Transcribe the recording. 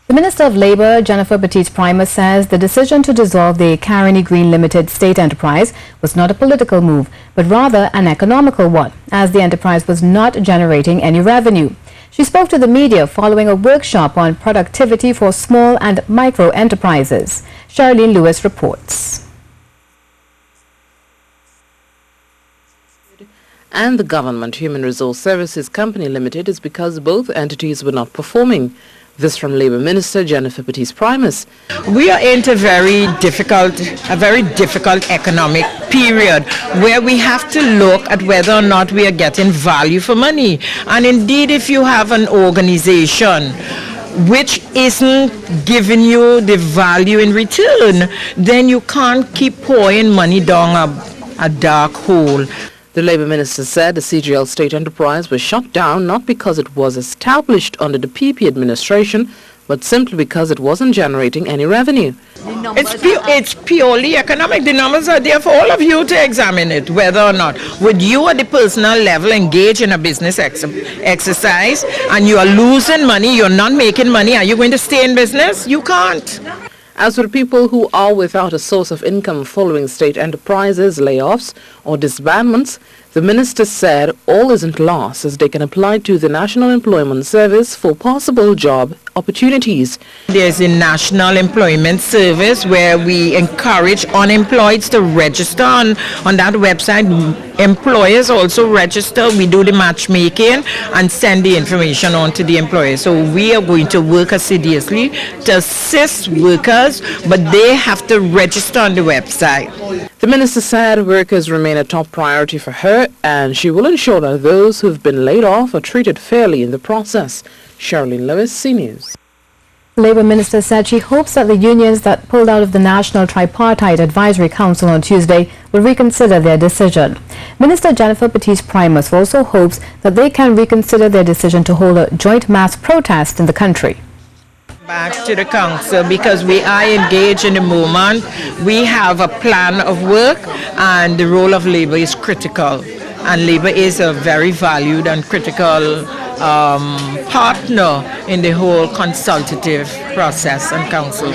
The Minister of Labour, Jennifer Baptiste-Primus, says the decision to dissolve the Caroni Green Limited state enterprise was not a political move, but rather an economical one, as the enterprise was not generating any revenue. She spoke to the media following a workshop on productivity for small and micro enterprises. Charlene Lewis reports. And the Government Human Resource Services Company Limited is because both entities were not performing. This from Labour Minister Jennifer Baptiste-Primus. We are into a very difficult economic period where we have to look at whether or not we are getting value for money. And indeed, if you have an organization which isn't giving you the value in return, then you can't keep pouring money down a dark hole. The Labour Minister said the CGL state enterprise was shut down not because it was established under the PP administration, but simply because it wasn't generating any revenue. It's purely economic. The numbers are there for all of you to examine it, whether or not. Would you at the personal level engage in a business exercise and you are losing money, you're not making money, are you going to stay in business? You can't. As for people who are without a source of income following state enterprises, layoffs or disbandments, the minister said all isn't lost as they can apply to the National Employment Service for possible job opportunities. There's a National Employment Service where we encourage unemployeds to register on that website. Employers also register. We do the matchmaking and send the information on to the employer. So we are going to work assiduously to assist workers, but they have to register on the website. The minister said workers remain a top priority for her and she will ensure that those who have been laid off are treated fairly in the process. Charlene Lewis, C News. The Labour Minister said she hopes that the unions that pulled out of the National Tripartite Advisory Council on Tuesday will reconsider their decision. Minister Jennifer Baptiste-Primus also hopes that they can reconsider their decision to hold a joint mass protest in the country. Back to the council because we are engaged in the moment. We have a plan of work and the role of Labour is critical. And Labour is a very valued and critical partner in the whole consultative process and council.